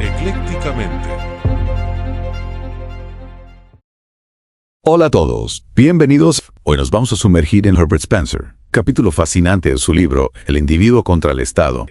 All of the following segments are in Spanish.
Eclécticamente. Hola a todos, bienvenidos. Hoy nos vamos a sumergir en Herbert Spencer, capítulo fascinante de su libro El individuo contra el Estado.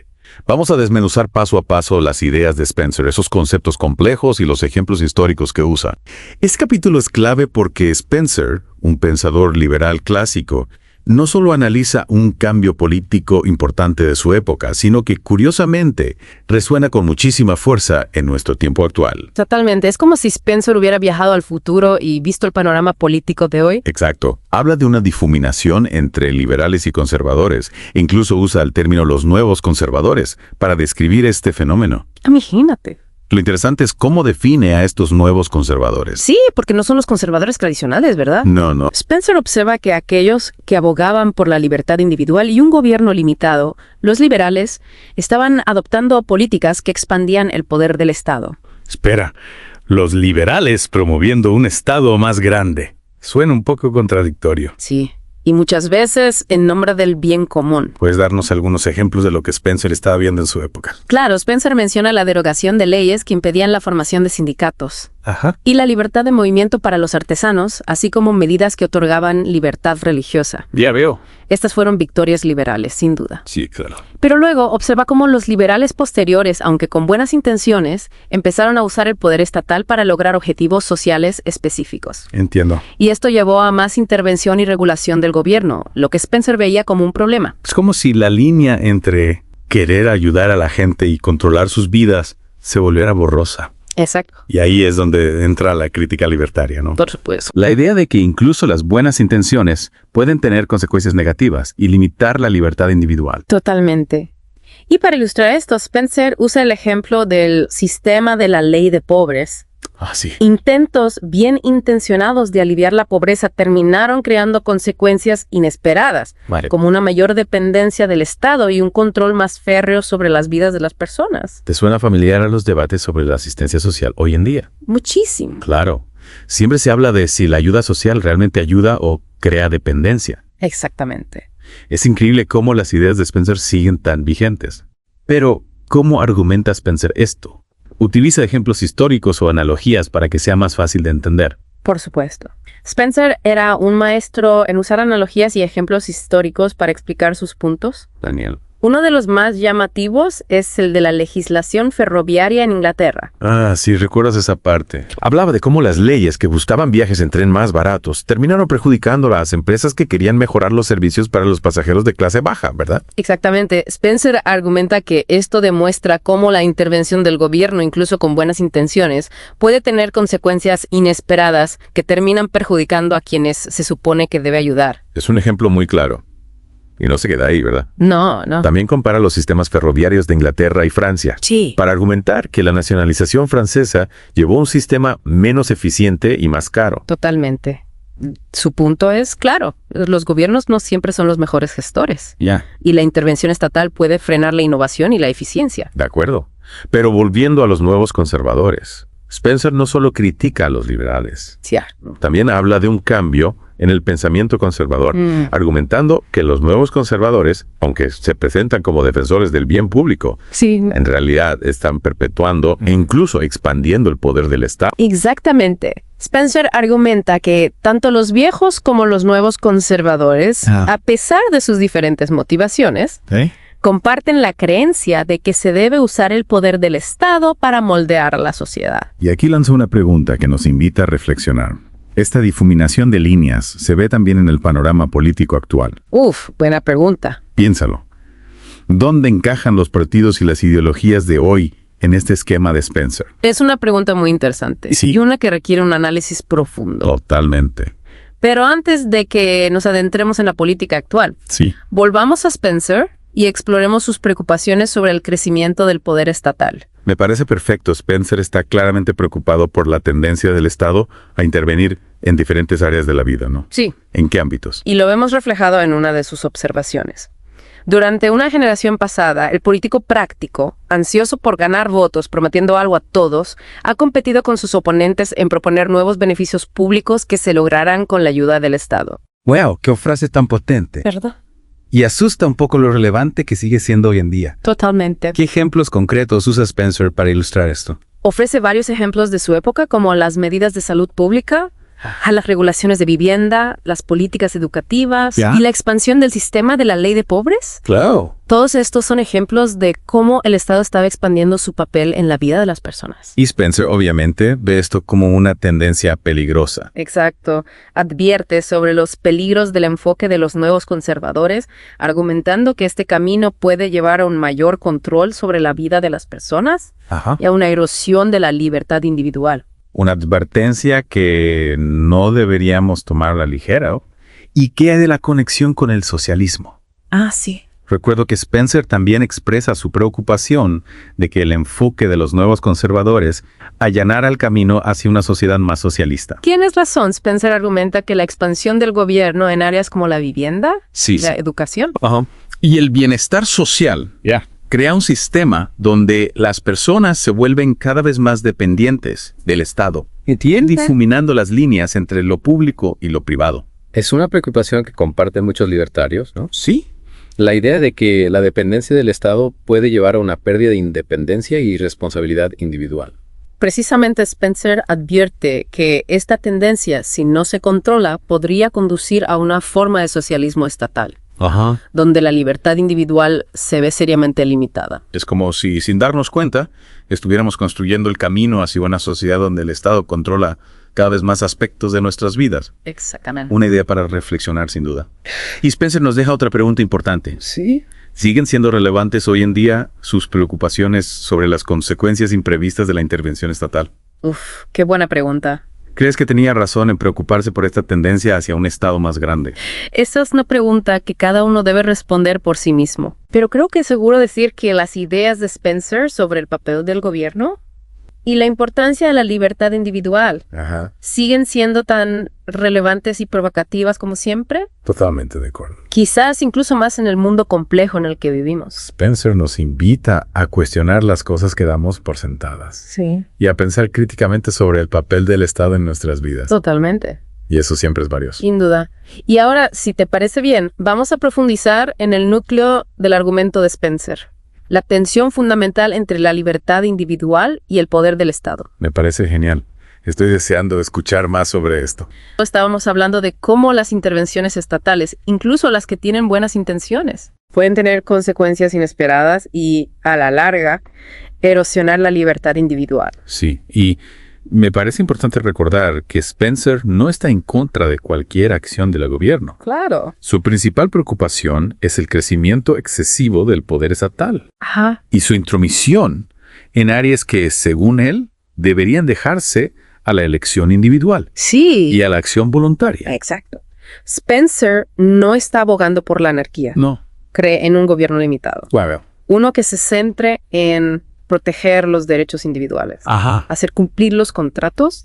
Vamos a desmenuzar paso a paso las ideas de Spencer, esos conceptos complejos y los ejemplos históricos que usa. Este capítulo es clave porque Spencer, un pensador liberal clásico, no solo analiza un cambio político importante de su época, sino que, curiosamente, resuena con muchísima fuerza en nuestro tiempo actual. Totalmente. Es como si Spencer hubiera viajado al futuro y visto el panorama político de hoy. Exacto. Habla de una difuminación entre liberales y conservadores. E incluso usa el término los nuevos conservadores para describir este fenómeno. Imagínate. Lo interesante es cómo define a estos nuevos conservadores. Sí, porque no son los conservadores tradicionales, ¿verdad? No. Spencer observa que aquellos que abogaban por la libertad individual y un gobierno limitado, los liberales, estaban adoptando políticas que expandían el poder del Estado. Espera, los liberales promoviendo un Estado más grande. Suena un poco contradictorio. Sí, y muchas veces en nombre del bien común. ¿Puedes darnos algunos ejemplos de lo que Spencer estaba viendo en su época? Claro, Spencer menciona la derogación de leyes que impedían la formación de sindicatos. Ajá. Y la libertad de movimiento para los artesanos, así como medidas que otorgaban libertad religiosa. Ya veo. Estas fueron victorias liberales, sin duda. Sí, claro. Pero luego observa cómo los liberales posteriores, aunque con buenas intenciones, empezaron a usar el poder estatal para lograr objetivos sociales específicos. Entiendo. Y esto llevó a más intervención y regulación del gobierno, lo que Spencer veía como un problema. Es como si la línea entre querer ayudar a la gente y controlar sus vidas se volviera borrosa. Exacto. Y ahí es donde entra la crítica libertaria, ¿no? Por supuesto. La idea de que incluso las buenas intenciones pueden tener consecuencias negativas y limitar la libertad individual. Totalmente. Y para ilustrar esto, Spencer usa el ejemplo del sistema de la ley de pobres. Ah, sí. Intentos bien intencionados de aliviar la pobreza terminaron creando consecuencias inesperadas, como una mayor dependencia del Estado y un control más férreo sobre las vidas de las personas. ¿Te suena familiar a los debates sobre la asistencia social hoy en día? Muchísimo. Claro. Siempre se habla de si la ayuda social realmente ayuda o crea dependencia. Exactamente. Es increíble cómo las ideas de Spencer siguen tan vigentes. Pero, ¿cómo argumenta Spencer esto? Utiliza ejemplos históricos o analogías para que sea más fácil de entender. Por supuesto. Spencer era un maestro en usar analogías y ejemplos históricos para explicar sus puntos. Daniel. Uno de los más llamativos es el de la legislación ferroviaria en Inglaterra. Ah, sí, recuerdas esa parte. Hablaba de cómo las leyes que buscaban viajes en tren más baratos terminaron perjudicando a las empresas que querían mejorar los servicios para los pasajeros de clase baja, ¿verdad? Exactamente. Spencer argumenta que esto demuestra cómo la intervención del gobierno, incluso con buenas intenciones, puede tener consecuencias inesperadas que terminan perjudicando a quienes se supone que debe ayudar. Es un ejemplo muy claro. Y no se queda ahí, ¿verdad? No. También compara los sistemas ferroviarios de Inglaterra y Francia. Sí. Para argumentar que la nacionalización francesa llevó un sistema menos eficiente y más caro. Totalmente. Su punto es, claro, los gobiernos no siempre son los mejores gestores. Ya. Y la intervención estatal puede frenar la innovación y la eficiencia. De acuerdo. Pero volviendo a los nuevos conservadores, Spencer no solo critica a los liberales. Cierto. También habla de un cambio en el pensamiento conservador, argumentando que los nuevos conservadores, aunque se presentan como defensores del bien público, Sí. en realidad están perpetuando e incluso expandiendo el poder del Estado. Exactamente. Spencer argumenta que tanto los viejos como los nuevos conservadores, a pesar de sus diferentes motivaciones, comparten la creencia de que se debe usar el poder del Estado para moldear a la sociedad. Y aquí lanzo una pregunta que nos invita a reflexionar. Esta difuminación de líneas se ve también en el panorama político actual. Buena pregunta. Piénsalo. ¿Dónde encajan los partidos y las ideologías de hoy en este esquema de Spencer? Es una pregunta muy interesante Sí. y una que requiere un análisis profundo. Totalmente. Pero antes de que nos adentremos en la política actual, Sí. volvamos a Spencer y exploremos sus preocupaciones sobre el crecimiento del poder estatal. Me parece perfecto. Spencer está claramente preocupado por la tendencia del Estado a intervenir en diferentes áreas de la vida, ¿no? Sí. ¿En qué ámbitos? Y lo vemos reflejado en una de sus observaciones. Durante una generación pasada, el político práctico, ansioso por ganar votos, prometiendo algo a todos, ha competido con sus oponentes en proponer nuevos beneficios públicos que se lograrán con la ayuda del Estado. ¡Wow! ¡Qué frase tan potente! ¿Verdad? Y asusta un poco lo relevante que sigue siendo hoy en día. Totalmente. ¿Qué ejemplos concretos usa Spencer para ilustrar esto? Ofrece varios ejemplos de su época, como las medidas de salud pública, las regulaciones de vivienda, las políticas educativas y la expansión del sistema de la ley de pobres. Claro. Todos estos son ejemplos de cómo el Estado estaba expandiendo su papel en la vida de las personas. Y Spencer obviamente ve esto como una tendencia peligrosa. Exacto. Advierte sobre los peligros del enfoque de los nuevos conservadores, argumentando que este camino puede llevar a un mayor control sobre la vida de las personas y a una erosión de la libertad individual. Una advertencia que no deberíamos tomar a la ligera. ¿Y qué hay de la conexión con el socialismo? Sí. Recuerdo que Spencer también expresa su preocupación de que el enfoque de los nuevos conservadores allanara el camino hacia una sociedad más socialista. Tienes razón. Spencer argumenta que la expansión del gobierno en áreas como la vivienda, la educación, y el bienestar social crea un sistema donde las personas se vuelven cada vez más dependientes del Estado, difuminando las líneas entre lo público y lo privado. Es una preocupación que comparten muchos libertarios, ¿no? Sí. La idea de que la dependencia del Estado puede llevar a una pérdida de independencia y responsabilidad individual. Precisamente Spencer advierte que esta tendencia, si no se controla, podría conducir a una forma de socialismo estatal, donde la libertad individual se ve seriamente limitada. Es como si, sin darnos cuenta, estuviéramos construyendo el camino hacia una sociedad donde el Estado controla cada vez más aspectos de nuestras vidas. Exactamente. Una idea para reflexionar, sin duda. Y Spencer nos deja otra pregunta importante. Sí. ¿Siguen siendo relevantes hoy en día sus preocupaciones sobre las consecuencias imprevistas de la intervención estatal? Qué buena pregunta. ¿Crees que tenía razón en preocuparse por esta tendencia hacia un Estado más grande? Esa es una pregunta que cada uno debe responder por sí mismo. Pero creo que es seguro decir que las ideas de Spencer sobre el papel del gobierno y la importancia de la libertad individual siguen siendo tan relevantes y provocativas como siempre. Totalmente de acuerdo. Quizás incluso más en el mundo complejo en el que vivimos. Spencer nos invita a cuestionar las cosas que damos por sentadas. Sí. Y a pensar críticamente sobre el papel del Estado en nuestras vidas. Totalmente. Y eso siempre es valioso. Sin duda. Y ahora, si te parece bien, vamos a profundizar en el núcleo del argumento de Spencer. La tensión fundamental entre la libertad individual y el poder del Estado. Me parece genial. Estoy deseando escuchar más sobre esto. Estábamos hablando de cómo las intervenciones estatales, incluso las que tienen buenas intenciones, pueden tener consecuencias inesperadas y, a la larga, erosionar la libertad individual. Sí, y me parece importante recordar que Spencer no está en contra de cualquier acción del gobierno. Claro. Su principal preocupación es el crecimiento excesivo del poder estatal y su intromisión en áreas que, según él, deberían dejarse a la elección individual y a la acción voluntaria. Exacto. Spencer no está abogando por la anarquía. No. Cree en un gobierno limitado. Uno que se centre en proteger los derechos individuales, hacer cumplir los contratos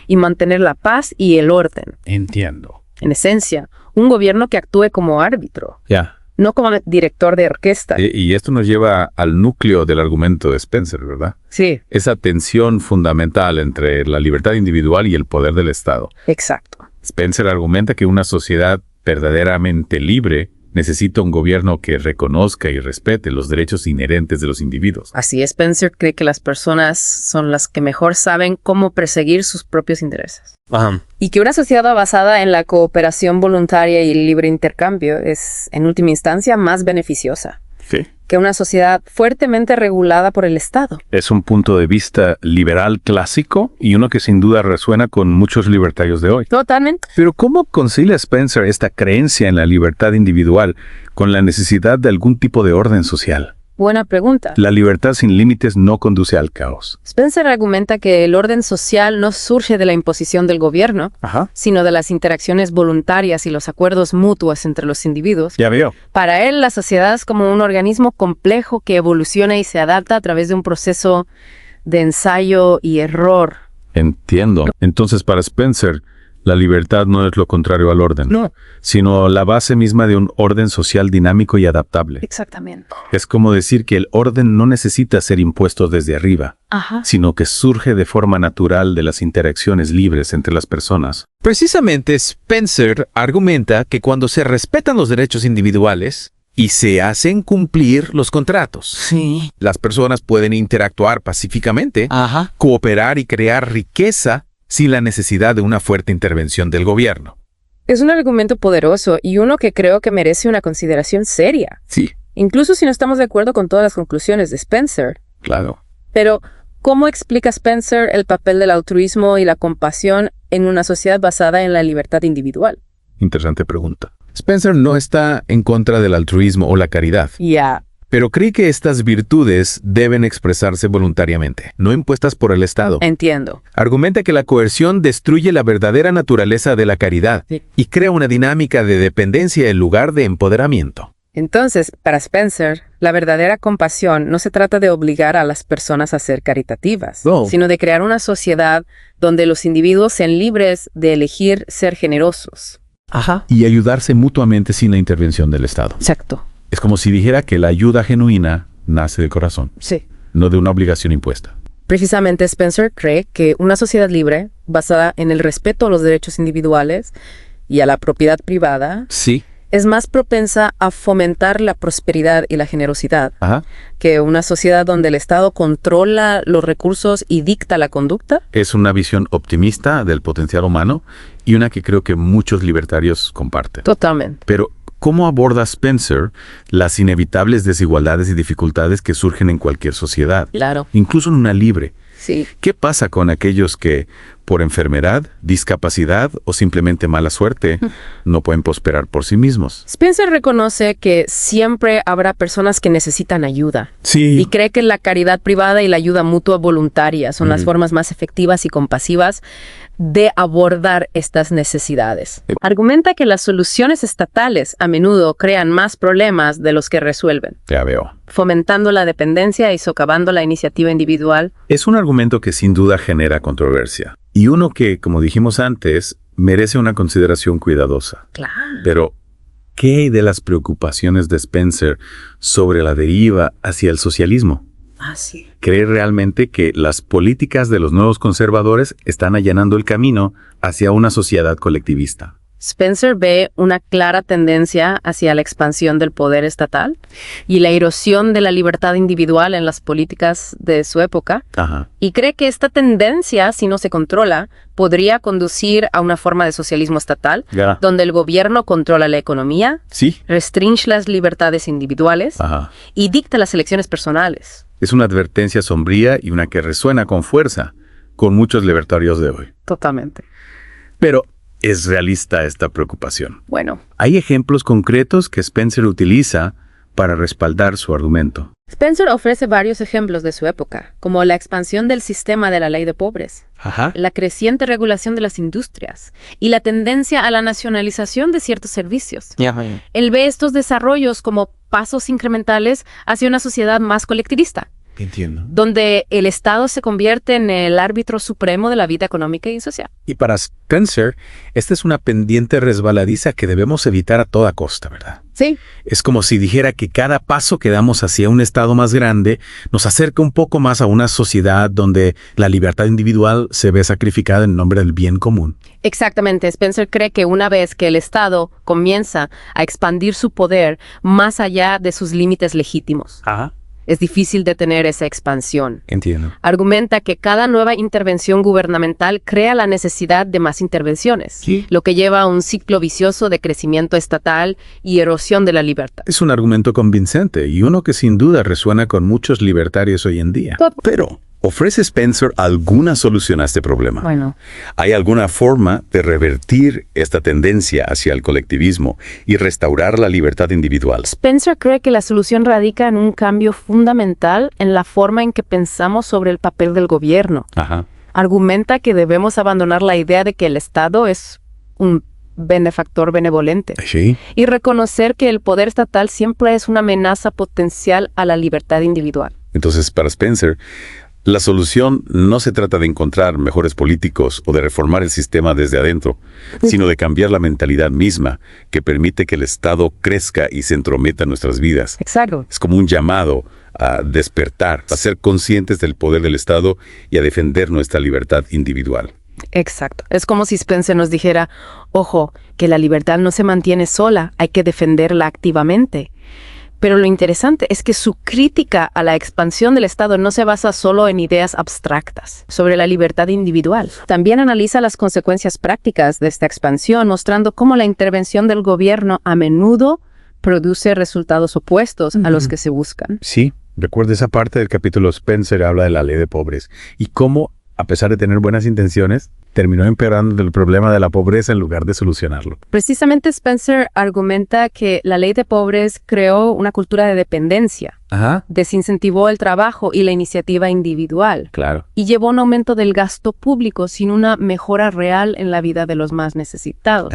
y mantener la paz y el orden. Entiendo. En esencia, un gobierno que actúe como árbitro, no como director de orquesta. Y esto nos lleva al núcleo del argumento de Spencer, ¿verdad? Sí. Esa tensión fundamental entre la libertad individual y el poder del Estado. Exacto. Spencer argumenta que una sociedad verdaderamente libre necesita un gobierno que reconozca y respete los derechos inherentes de los individuos. Así es, Spencer cree que las personas son las que mejor saben cómo perseguir sus propios intereses. Y que una sociedad basada en la cooperación voluntaria y el libre intercambio es, en última instancia, más beneficiosa que una sociedad fuertemente regulada por el Estado. Es un punto de vista liberal clásico y uno que sin duda resuena con muchos libertarios de hoy. Totalmente. Pero ¿cómo concilia Spencer esta creencia en la libertad individual con la necesidad de algún tipo de orden social? Buena pregunta. La libertad sin límites no conduce al caos. Spencer argumenta que el orden social no surge de la imposición del gobierno, sino de las interacciones voluntarias y los acuerdos mutuos entre los individuos. Ya veo. Para él, la sociedad es como un organismo complejo que evoluciona y se adapta a través de un proceso de ensayo y error. Entiendo. Entonces, para Spencer, La libertad no es lo contrario al orden, sino la base misma de un orden social dinámico y adaptable. Exactamente. Es como decir que el orden no necesita ser impuesto desde arriba, sino que surge de forma natural de las interacciones libres entre las personas. Precisamente Spencer argumenta que cuando se respetan los derechos individuales y se hacen cumplir los contratos, las personas pueden interactuar pacíficamente, cooperar y crear riqueza sin la necesidad de una fuerte intervención del gobierno. Es un argumento poderoso y uno que creo que merece una consideración seria. Sí. Incluso si no estamos de acuerdo con todas las conclusiones de Spencer. Claro. Pero, ¿cómo explica Spencer el papel del altruismo y la compasión en una sociedad basada en la libertad individual? Interesante pregunta. Spencer no está en contra del altruismo o la caridad, pero cree que estas virtudes deben expresarse voluntariamente, no impuestas por el Estado. Entiendo. Argumenta que la coerción destruye la verdadera naturaleza de la caridad y crea una dinámica de dependencia en lugar de empoderamiento. Entonces, para Spencer, la verdadera compasión no se trata de obligar a las personas a ser caritativas, sino de crear una sociedad donde los individuos sean libres de elegir ser generosos. Y ayudarse mutuamente sin la intervención del Estado. Exacto. Es como si dijera que la ayuda genuina nace del corazón, no de una obligación impuesta. Precisamente Spencer cree que una sociedad libre, basada en el respeto a los derechos individuales y a la propiedad privada, es más propensa a fomentar la prosperidad y la generosidad que una sociedad donde el Estado controla los recursos y dicta la conducta. Es una visión optimista del potencial humano y una que creo que muchos libertarios comparten. Totalmente. Pero, ¿cómo aborda Spencer las inevitables desigualdades y dificultades que surgen en cualquier sociedad? Claro. Incluso en una libre. Sí. ¿Qué pasa con aquellos que, por enfermedad, discapacidad o simplemente mala suerte, no pueden prosperar por sí mismos? Spencer reconoce que siempre habrá personas que necesitan ayuda. Sí. Y cree que la caridad privada y la ayuda mutua voluntaria son las formas más efectivas y compasivas de abordar estas necesidades. Argumenta que las soluciones estatales a menudo crean más problemas de los que resuelven, Ya veo. fomentando la dependencia y socavando la iniciativa individual. Es un argumento que sin duda genera controversia. Y uno que, como dijimos antes, merece una consideración cuidadosa. Claro. Pero, ¿qué hay de las preocupaciones de Spencer sobre la deriva hacia el socialismo? Sí. ¿Cree realmente que las políticas de los nuevos conservadores están allanando el camino hacia una sociedad colectivista? Spencer ve una clara tendencia hacia la expansión del poder estatal y la erosión de la libertad individual en las políticas de su época. Y cree que esta tendencia, si no se controla, podría conducir a una forma de socialismo estatal, donde el gobierno controla la economía, restringe las libertades individuales y dicta las elecciones personales. Es una advertencia sombría y una que resuena con fuerza con muchos libertarios de hoy. Totalmente. Pero, ¿es realista esta preocupación? Bueno. Hay ejemplos concretos que Spencer utiliza para respaldar su argumento. Spencer ofrece varios ejemplos de su época, como la expansión del sistema de la ley de pobres, la creciente regulación de las industrias y la tendencia a la nacionalización de ciertos servicios. Él ve estos desarrollos como pasos incrementales hacia una sociedad más colectivista. Entiendo. Donde el Estado se convierte en el árbitro supremo de la vida económica y social. Y para Spencer, esta es una pendiente resbaladiza que debemos evitar a toda costa, ¿verdad? Sí. Es como si dijera que cada paso que damos hacia un Estado más grande nos acerca un poco más a una sociedad donde la libertad individual se ve sacrificada en nombre del bien común. Exactamente. Spencer cree que una vez que el Estado comienza a expandir su poder más allá de sus límites legítimos, es difícil detener esa expansión. Entiendo. Argumenta que cada nueva intervención gubernamental crea la necesidad de más intervenciones, lo que lleva a un ciclo vicioso de crecimiento estatal y erosión de la libertad. Es un argumento convincente y uno que sin duda resuena con muchos libertarios hoy en día. Pero, ¿ofrece Spencer alguna solución a este problema? Bueno. ¿Hay alguna forma de revertir esta tendencia hacia el colectivismo y restaurar la libertad individual? Spencer cree que la solución radica en un cambio fundamental en la forma en que pensamos sobre el papel del gobierno. Argumenta que debemos abandonar la idea de que el Estado es un benefactor benevolente y reconocer que el poder estatal siempre es una amenaza potencial a la libertad individual. Entonces, para Spencer, La solución no se trata de encontrar mejores políticos o de reformar el sistema desde adentro, sino de cambiar la mentalidad misma que permite que el Estado crezca y se entrometa en nuestras vidas. Exacto. Es como un llamado a despertar, a ser conscientes del poder del Estado y a defender nuestra libertad individual. Exacto. Es como si Spencer nos dijera, ojo, que la libertad no se mantiene sola, hay que defenderla activamente. Pero lo interesante es que su crítica a la expansión del Estado no se basa solo en ideas abstractas sobre la libertad individual. También analiza las consecuencias prácticas de esta expansión, mostrando cómo la intervención del gobierno a menudo produce resultados opuestos a los que se buscan. Sí, recuerda esa parte del capítulo Spencer habla de la ley de pobres y cómo, a pesar de tener buenas intenciones, terminó empeorando el problema de la pobreza en lugar de solucionarlo. Precisamente Spencer argumenta que la ley de pobres creó una cultura de dependencia, desincentivó el trabajo y la iniciativa individual, y llevó a un aumento del gasto público sin una mejora real en la vida de los más necesitados.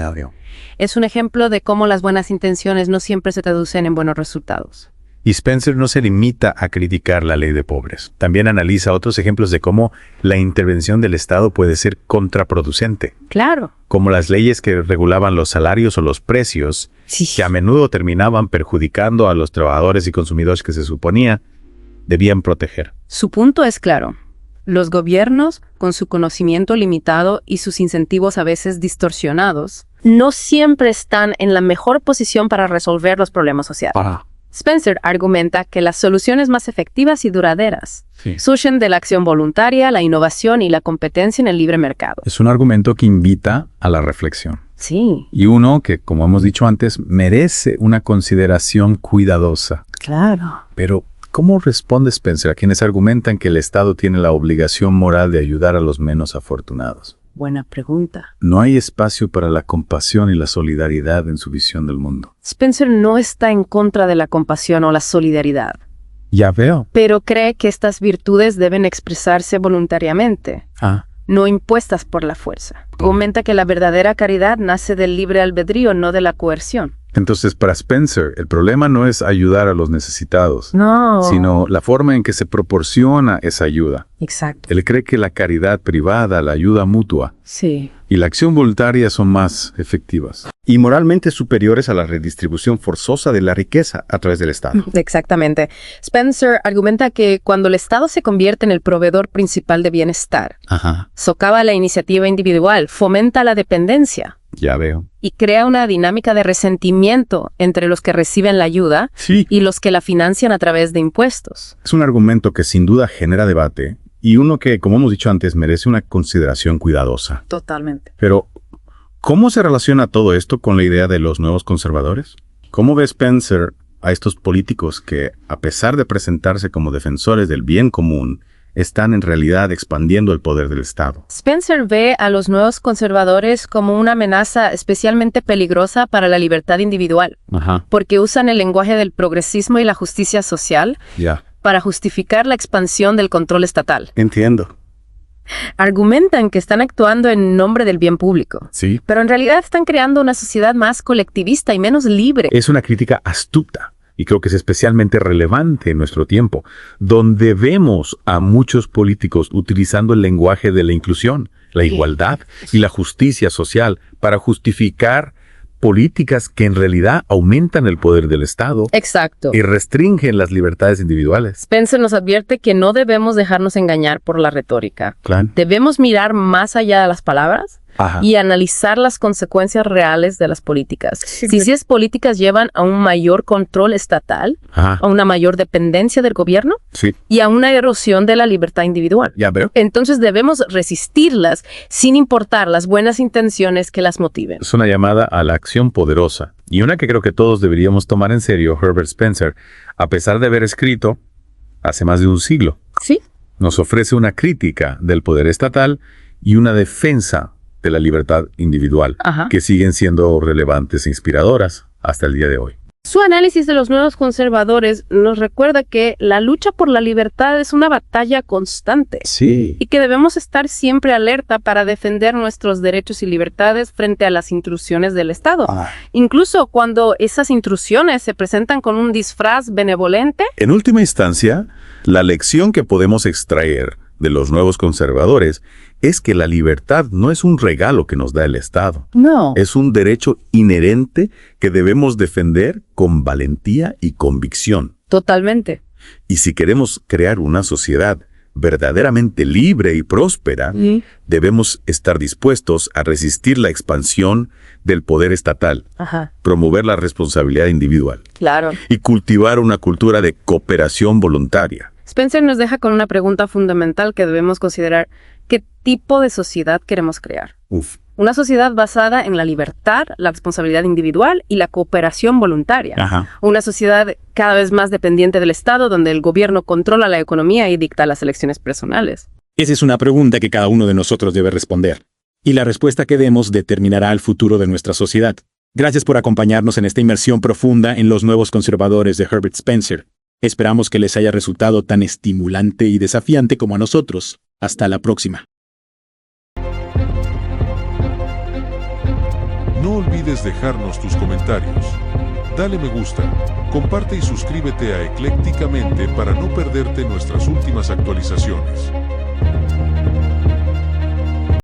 Es un ejemplo de cómo las buenas intenciones no siempre se traducen en buenos resultados. Y Spencer no se limita a criticar la ley de pobres. También analiza otros ejemplos de cómo la intervención del Estado puede ser contraproducente. Claro. Como las leyes que regulaban los salarios o los precios, que a menudo terminaban perjudicando a los trabajadores y consumidores que se suponía debían proteger. Su punto es claro. Los gobiernos, con su conocimiento limitado y sus incentivos a veces distorsionados, no siempre están en la mejor posición para resolver los problemas sociales. Spencer argumenta que las soluciones más efectivas y duraderas surgen de la acción voluntaria, la innovación y la competencia en el libre mercado. Es un argumento que invita a la reflexión. Sí. Y uno que, como hemos dicho antes, merece una consideración cuidadosa. Claro. Pero, ¿cómo responde Spencer a quienes argumentan que el Estado tiene la obligación moral de ayudar a los menos afortunados? Buena pregunta. No hay espacio para la compasión y la solidaridad en su visión del mundo. Spencer no está en contra de la compasión o la solidaridad. Ya veo. Pero cree que estas virtudes deben expresarse voluntariamente, no impuestas por la fuerza. Argumenta que la verdadera caridad nace del libre albedrío, no de la coerción. Entonces, para Spencer, el problema no es ayudar a los necesitados, sino la forma en que se proporciona esa ayuda. Exacto. Él cree que la caridad privada, la ayuda mutua y la acción voluntaria son más efectivas. Y moralmente superiores a la redistribución forzosa de la riqueza a través del Estado. Exactamente. Spencer argumenta que cuando el Estado se convierte en el proveedor principal de bienestar, socava la iniciativa individual, fomenta la dependencia. Ya veo. Y crea una dinámica de resentimiento entre los que reciben la ayuda y los que la financian a través de impuestos. Es un argumento que sin duda genera debate y uno que, como hemos dicho antes, merece una consideración cuidadosa. Totalmente. Pero, ¿cómo se relaciona todo esto con la idea de los nuevos conservadores? ¿Cómo ve Spencer a estos políticos que, a pesar de presentarse como defensores del bien común, están en realidad expandiendo el poder del Estado? Spencer ve a los nuevos conservadores como una amenaza especialmente peligrosa para la libertad individual, porque usan el lenguaje del progresismo y la justicia social para justificar la expansión del control estatal. Entiendo. Argumentan que están actuando en nombre del bien público, pero en realidad están creando una sociedad más colectivista y menos libre. Es una crítica astuta. Y creo que es especialmente relevante en nuestro tiempo, donde vemos a muchos políticos utilizando el lenguaje de la inclusión, la igualdad y la justicia social para justificar políticas que en realidad aumentan el poder del Estado. Exacto. Y restringen las libertades individuales. Spencer nos advierte que no debemos dejarnos engañar por la retórica. Claro. Debemos mirar más allá de las palabras y analizar las consecuencias reales de las políticas. Si esas políticas llevan a un mayor control estatal, a una mayor dependencia del gobierno y a una erosión de la libertad individual. Ya veo. Entonces debemos resistirlas sin importar las buenas intenciones que las motiven. Es una llamada a la acción poderosa y una que creo que todos deberíamos tomar en serio. Herbert Spencer, a pesar de haber escrito hace más de un siglo, nos ofrece una crítica del poder estatal y una defensa de la libertad individual, que siguen siendo relevantes e inspiradoras hasta el día de hoy. Su análisis de los nuevos conservadores nos recuerda que la lucha por la libertad es una batalla constante y que debemos estar siempre alerta para defender nuestros derechos y libertades frente a las intrusiones del Estado, incluso cuando esas intrusiones se presentan con un disfraz benevolente. En última instancia, la lección que podemos extraer de los nuevos conservadores es que la libertad no es un regalo que nos da el Estado. No. Es un derecho inherente que debemos defender con valentía y convicción. Totalmente. Y si queremos crear una sociedad verdaderamente libre y próspera, debemos estar dispuestos a resistir la expansión del poder estatal, promover la responsabilidad individual y cultivar una cultura de cooperación voluntaria. Spencer nos deja con una pregunta fundamental que debemos considerar. ¿Qué tipo de sociedad queremos crear? Una sociedad basada en la libertad, la responsabilidad individual y la cooperación voluntaria. Una sociedad cada vez más dependiente del Estado, donde el gobierno controla la economía y dicta las elecciones personales. Esa es una pregunta que cada uno de nosotros debe responder. Y la respuesta que demos determinará el futuro de nuestra sociedad. Gracias por acompañarnos en esta inmersión profunda en los nuevos conservadores de Herbert Spencer. Esperamos que les haya resultado tan estimulante y desafiante como a nosotros. Hasta la próxima. No olvides dejarnos tus comentarios. Dale me gusta, comparte y suscríbete a Eclécticamente para no perderte nuestras últimas actualizaciones.